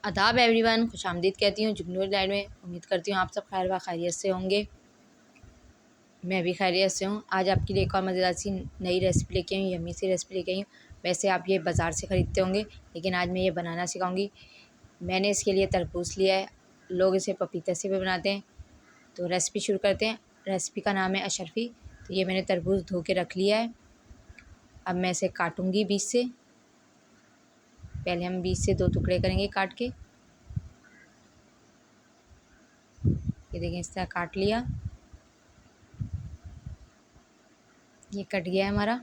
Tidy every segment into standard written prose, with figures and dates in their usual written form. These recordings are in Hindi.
आदाब एवरीवन, खुशामदीद कहती हूँ जुगनूर लाइट में। उम्मीद करती हूँ आप सब खैर व खैरियत से होंगे। मैं भी खैरियत से हूँ। आज आपके लिए एक और मज़ेदार सी नई रेसिपी लेके आई हूँ, यम्मी सी रेसिपी लेके आई हूँ। वैसे आप ये बाज़ार से ख़रीदते होंगे, लेकिन आज मैं ये बनाना सिखाऊंगी। मैंने इसके लिए तरबूज लिया है, लोग इसे पपीते से भी बनाते हैं। तो रेसिपी शुरू करते हैं। रेसिपी का नाम है अशरफी। तो ये मैंने तरबूज धो के रख लिया है। अब मैं इसे काटूँगी बीच से। पहले हम बीच से 2 टुकड़े करेंगे काट के। ये देखें, इस तरह काट लिया। ये कट गया है हमारा।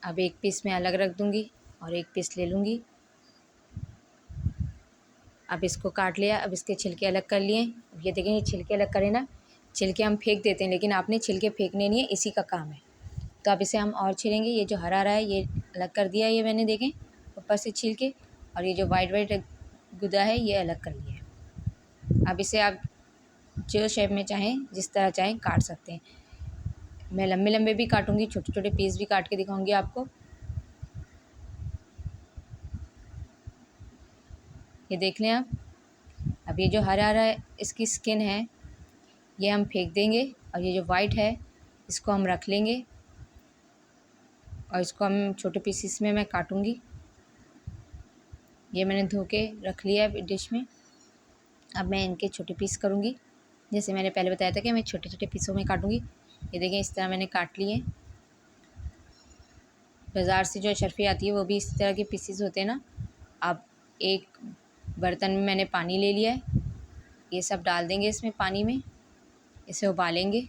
अब एक पीस मैं अलग रख दूँगी और एक पीस ले लूँगी। अब इसको काट लिया। अब इसके छिलके अलग कर लिए। अब ये देखें, ये छिलके अलग करें ना, छिलके हम फेंक देते हैं, लेकिन आपने छिलके फेंकने नहीं है, इसी का काम है। तो अब इसे हम और छिलेंगे। ये जो हरा है ये अलग कर दिया है, ये मैंने देखें ऊपर से छिलके, और ये जो वाइट गुदा है ये अलग कर लिया है। अब इसे आप जो शेप में चाहें, जिस तरह चाहें काट सकते हैं। मैं लंबे लंबे भी काटूंगी, छोटे छोटे पीस भी काट के दिखाऊंगी आपको। ये देख लें आप। अब ये जो हरा हरा इसकी स्किन है ये हम फेंक देंगे, और ये जो वाइट है इसको हम रख लेंगे, और इसको हम छोटे पीसीस में मैं काटूंगी। ये मैंने धो के रख लिया है डिश में। अब मैं इनके छोटे पीस करूंगी, जैसे मैंने पहले बताया था कि मैं छोटे छोटे पीसों में काटूंगी। ये देखें, इस तरह मैंने काट लिए। बाज़ार से जो अशरफी आती है वो भी इस तरह के पीसीस होते हैं ना। अब एक बर्तन में मैंने पानी ले लिया है, ये सब डाल देंगे इसमें पानी में, इसे उबालेंगे।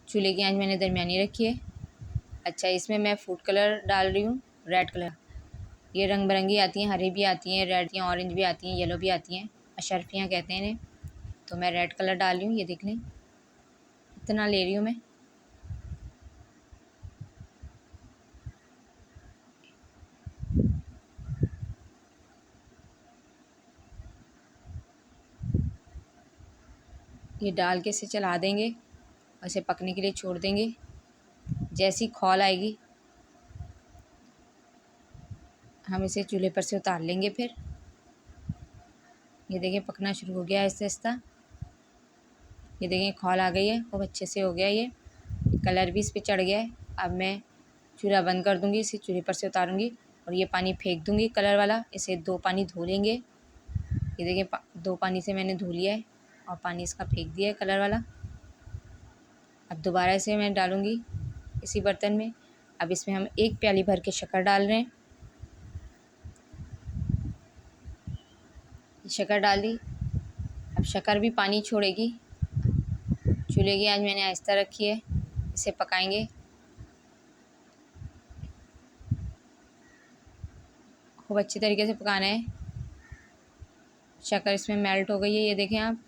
चूल्हे की आंच मैंने दरमियानी रखी है। अच्छा, इसमें मैं फूड कलर डाल रही हूँ, रेड कलर। ये रंग बिरंगी आती हैं, हरी भी आती हैं, रेड या ऑरेंज भी आती हैं, येलो भी आती हैं, अशरफियाँ कहते हैं इन्हें। तो मैं रेड कलर डाल रही हूँ। ये देख लें, इतना ले रही हूँ मैं। ये डाल के इसे चला देंगे और इसे पकने के लिए छोड़ देंगे। जैसी खौल आएगी हम इसे चूल्हे पर से उतार लेंगे। फिर ये देखिए, पकना शुरू हो गया आहिस्ता आहिस्ता। ये देखिए, खौल आ गई है, खूब अच्छे से हो गया। ये कलर भी इस पर चढ़ गया है। अब मैं चूल्हा बंद कर दूँगी, इसे चूल्हे पर से उतारूँगी और ये पानी फेंक दूँगी कलर वाला। इसे 2 पानी धो लेंगे। ये देखिए, 2 पानी से मैंने धो लिया है और पानी इसका फेंक दिया है कलर वाला। अब दोबारा इसे मैं डालूँगी इसी बर्तन में। अब इसमें हम 1 प्याली भर के शक्कर डाल रहे हैं। शक्कर डाल दी। अब शक्कर भी पानी छोड़ेगी। चूल्हे की आंच मैंने आहिस्ता रखी है, इसे पकाएंगे। खूब अच्छी तरीके से पकाना है। शक्कर इसमें मेल्ट हो गई है, ये देखें आप।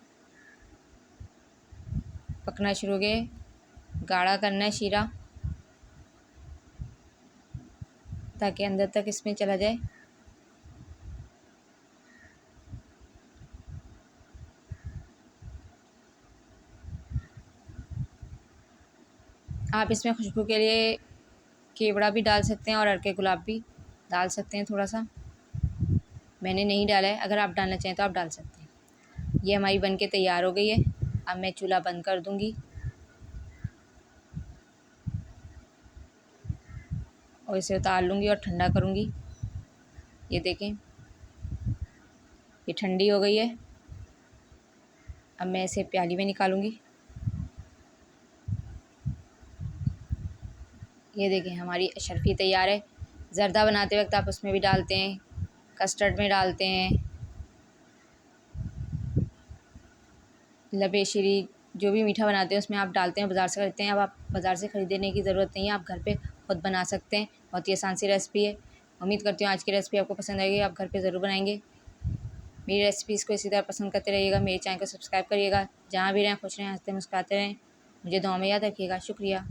पकना शुरू हो गए। गाढ़ा करना है शीरा, ताकि अंदर तक इसमें चला जाए। आप इसमें खुशबू के लिए केवड़ा भी डाल सकते हैं और अर्के गुलाब भी डाल सकते हैं थोड़ा सा। मैंने नहीं डाला है, अगर आप डालना चाहें तो आप डाल सकते हैं। ये हमारी बनके तैयार हो गई है। अब मैं चूल्हा बंद कर दूंगी और इसे उतार लूँगी और ठंडा करूँगी। ये देखें, ये ठंडी हो गई है। अब मैं इसे प्याली में निकालूँगी। ये देखें, हमारी अशरफी तैयार है। ज़र्दा बनाते वक्त आप उसमें भी डालते हैं, कस्टर्ड में डालते हैं, लबे शीरी जो भी मीठा बनाते हैं उसमें आप डालते हैं, बाज़ार से खरीदते हैं। अब आप बाज़ार से ख़रीदने की ज़रूरत नहीं है, आप घर पे खुद बना सकते हैं। बहुत ही आसान सी रेसिपी है। उम्मीद करती हूँ आज की रेसिपी आपको पसंद आएगी, आप घर पे ज़रूर बनाएंगे। मेरी रेसिपीज़ को इसी तरह पसंद करते रहिएगा। मेरे चैनल को सब्सक्राइब करिएगा। जहाँ भी रहें खुश रहें, हंसते मुस्कुराते रहें। मुझे दुआ में याद रखिएगा। शुक्रिया।